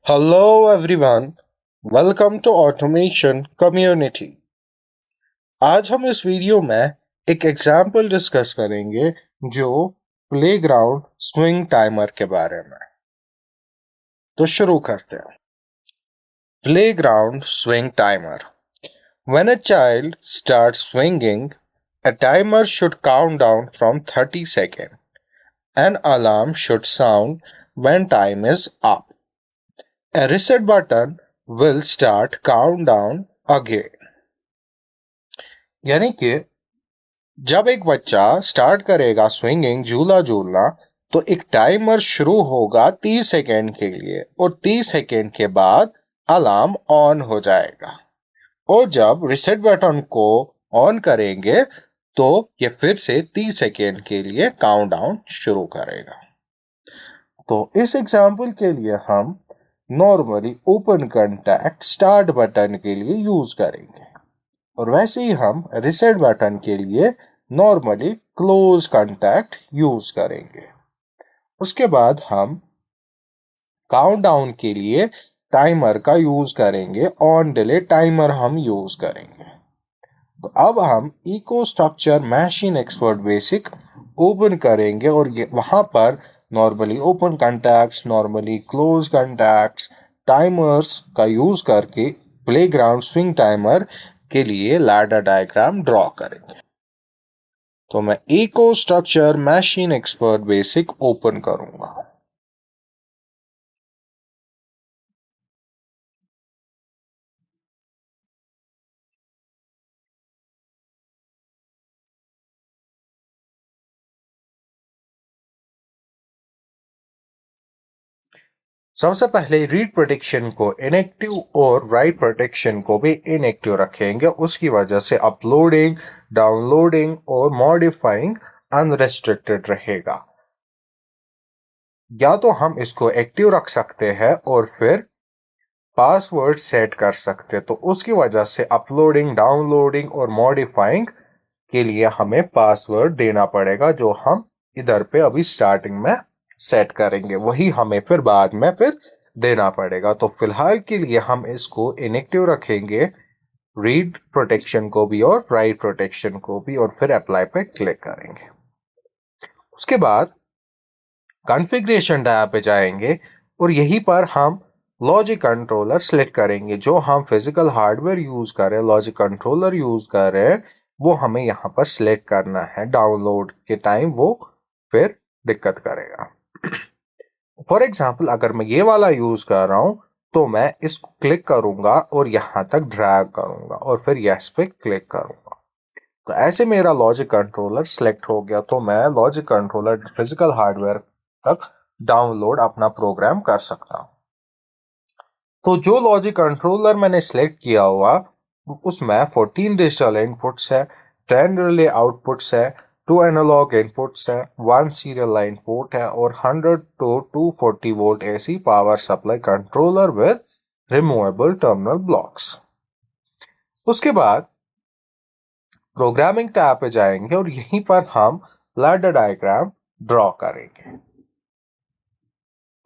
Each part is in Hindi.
Hello everyone, welcome to Automation Community। आज हम इस वीडियो में एक एग्जाम्पल डिस्कस करेंगे जो प्लेग्राउंड स्विंग टाइमर के बारे में। तो शुरू करते हैं। Playground swing timer. When a child starts swinging, a timer should count down from 30 seconds. An alarm should sound when time is up. A reset button will start countdown again. यानी कि जब एक बच्चा स्टार्ट करेगा स्विंगिंग झूला झूलना तो एक टाइमर शुरू होगा 30 सेकेंड के लिए और 30 सेकेंड के बाद अलार्म ऑन हो जाएगा और जब रिसेट बटन को ऑन करेंगे तो ये फिर से 30 सेकेंड के लिए काउंटडाउन शुरू करेगा। तो इस एग्जाम्पल के लिए हम normally open contact start button के लिए यूज करेंगे और वैसे ही हम रिसेट बटन के लिए नॉर्मली क्लोज कॉन्टैक्ट यूज करेंगे। उसके बाद हम काउंटडाउन के लिए टाइमर का यूज करेंगे, ऑन डिले टाइमर हम यूज करेंगे। तो अब हम eco structure machine expert basic open करेंगे और वहां पर normally open contacts, normally close contacts, timers का यूज करके प्लेग्राउंड स्विंग टाइमर के लिए लैडर डायग्राम ड्रॉ करेंगे। तो मैं eco structure machine expert basic open करूंगा। सबसे पहले रीड प्रोटेक्शन को इनएक्टिव और राइट प्रोटेक्शन को भी इनएक्टिव रखेंगे। उसकी वजह से अपलोडिंग, डाउनलोडिंग और मॉडिफाइंग अनरेस्ट्रिक्टेड रहेगा। या तो हम इसको एक्टिव रख सकते हैं और फिर पासवर्ड सेट कर सकते हैं। तो उसकी वजह से अपलोडिंग, डाउनलोडिंग और मॉडिफाइंग के लिए हमें पासवर्ड देना पड़ेगा जो हम इधर पे अभी स्टार्टिंग में सेट करेंगे, वही हमें फिर बाद में फिर देना पड़ेगा। तो फिलहाल के लिए हम इसको इनएक्टिव रखेंगे, रीड प्रोटेक्शन को भी और राइट प्रोटेक्शन को भी, और फिर अप्लाई पे क्लिक करेंगे। उसके बाद कॉन्फ़िगरेशन टैब पे जाएंगे और यहीं पर हम लॉजिक कंट्रोलर सेलेक्ट करेंगे। जो हम फिजिकल हार्डवेयर यूज कर रहे हैं, लॉजिक कंट्रोलर यूज कर रहे हैं, वो हमें यहाँ पर सिलेक्ट करना है। डाउनलोड के टाइम वो फिर दिक्कत करेगा। फॉर एग्जाम्पल अगर मैं ये वाला यूज कर रहा हूं तो मैं इसको क्लिक करूंगा और यहां तक ड्रैग करूंगा और फिर यस पे क्लिक करूंगा। तो ऐसे मेरा लॉजिक कंट्रोलर सिलेक्ट हो गया। तो मैं लॉजिक कंट्रोलर फिजिकल हार्डवेयर तक डाउनलोड अपना प्रोग्राम कर सकता हूं। तो जो लॉजिक कंट्रोलर मैंने सिलेक्ट किया हुआ उसमें 14 डिजिटल इनपुट्स है, 10 रिले आउटपुट्स है, 2 एनालॉग इनपुट्स है, 1 सीरियल लाइन पोर्ट है और 100 to 240 volt AC power supply controller with removable terminal blocks. उसके बाद प्रोग्रामिंग टैब पे जाएंगे और यहीं पर हम लैडर डायग्राम ड्रॉ करेंगे।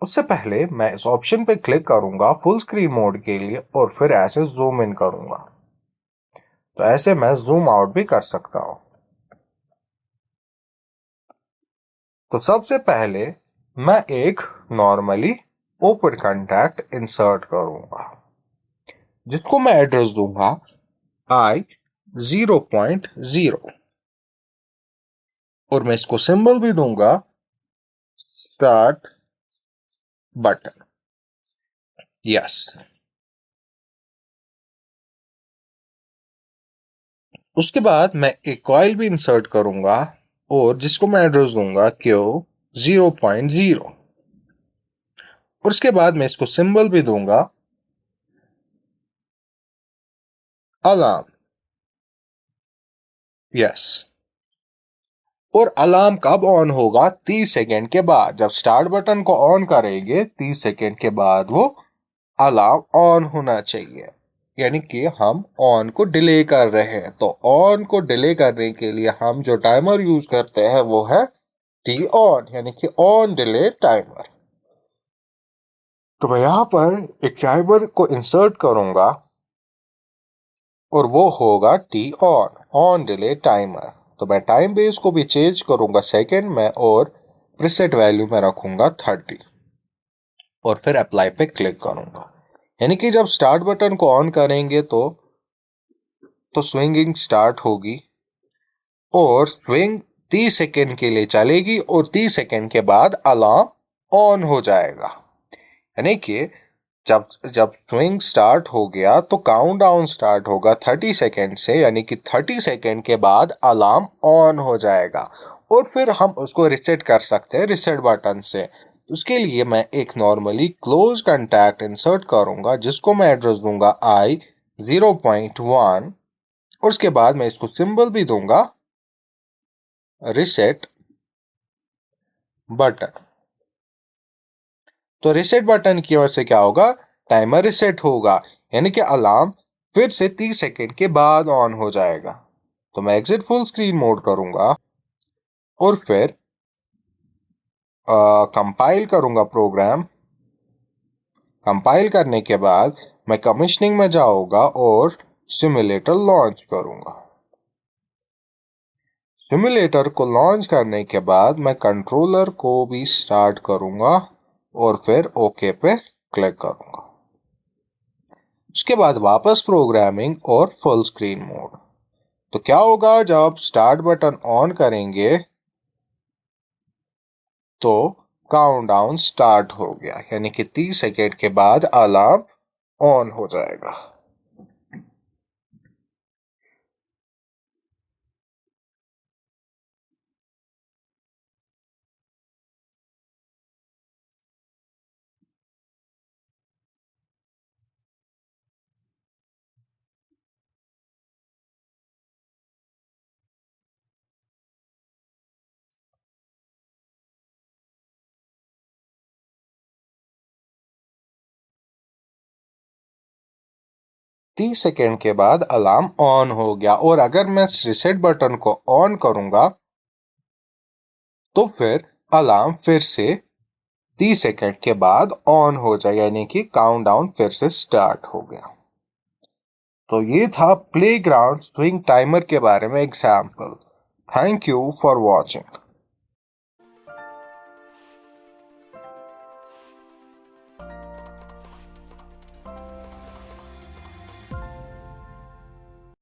उससे पहले मैं इस ऑप्शन पे क्लिक करूंगा फुल स्क्रीन मोड के लिए और फिर ऐसे जूम इन करूंगा। तो ऐसे मैं जूम आउट भी कर सकता हूं। तो सबसे पहले मैं एक नॉर्मली ओपन कॉन्टैक्ट इंसर्ट करूंगा जिसको मैं एड्रेस दूंगा I0.0 और मैं इसको सिंबल भी दूंगा स्टार्ट बटन। यस। उसके बाद मैं एक कॉइल भी इंसर्ट करूंगा और जिसको मैं एड्रेस दूंगा Q0.0 और उसके बाद मैं इसको सिंबल भी दूंगा अलार्म। यस। और अलार्म कब ऑन होगा? 30 सेकेंड के बाद। जब स्टार्ट बटन को ऑन करेंगे 30 सेकेंड के बाद वो अलार्म ऑन होना चाहिए। यानी कि हम ऑन को डिले कर रहे हैं। तो ऑन को डिले करने के लिए हम जो टाइमर यूज करते हैं वो है टी ऑन, यानी कि ऑन डिले टाइमर। तो मैं यहाँ पर एक टाइमर को इंसर्ट करूंगा और वो होगा टी ऑन डिले टाइमर। तो मैं टाइम बेस को भी चेंज करूंगा सेकंड में और प्रीसेट वैल्यू में रखूंगा 30 और फिर अप्लाई पे क्लिक करूंगा। यानी कि जब स्टार्ट बटन को ऑन करेंगे तो स्विंगिंग स्टार्ट होगी और स्विंग 30 सेकेंड के लिए चलेगी और 30 सेकेंड के बाद अलार्म ऑन हो जाएगा। यानी कि जब जब स्विंग स्टार्ट हो गया तो काउंटडाउन स्टार्ट होगा 30 सेकेंड से, यानी कि 30 सेकेंड के बाद अलार्म ऑन हो जाएगा और फिर हम उसको रिसेट कर सकते हैं रिसेट बटन से। उसके लिए मैं एक नॉर्मली क्लोज कॉन्टैक्ट इंसर्ट करूंगा जिसको मैं एड्रेस दूंगा I0.1 और उसके बाद मैं इसको सिंबल भी दूंगा रिसेट बटन। तो रिसेट बटन की वजह से क्या होगा, टाइमर रिसेट होगा, यानी कि अलार्म फिर से 30 सेकेंड के बाद ऑन हो जाएगा। तो मैं एग्जिट फुल स्क्रीन मोड करूंगा और फिर कंपाइल करूंगा प्रोग्राम। कंपाइल करने के बाद मैं कमिशनिंग में जाऊंगा और सिमुलेटर लॉन्च करूंगा। सिमुलेटर को लॉन्च करने के बाद मैं कंट्रोलर को भी स्टार्ट करूंगा और फिर ओके पे क्लिक करूंगा। उसके बाद वापस प्रोग्रामिंग और फुल स्क्रीन मोड। तो क्या होगा, जब स्टार्ट बटन ऑन करेंगे तो काउंटडाउन स्टार्ट हो गया, यानी कि 30 सेकेंड के बाद अलार्म ऑन हो जाएगा। 30 सेकेंड के बाद अलार्म ऑन हो गया और अगर मैं रिसेट बटन को ऑन करूंगा तो फिर अलार्म फिर से 30 सेकेंड के बाद ऑन हो जाएगा, यानी कि काउंटडाउन फिर से स्टार्ट हो गया। तो ये था प्लेग्राउंड स्विंग टाइमर के बारे में example. Thank you for watching.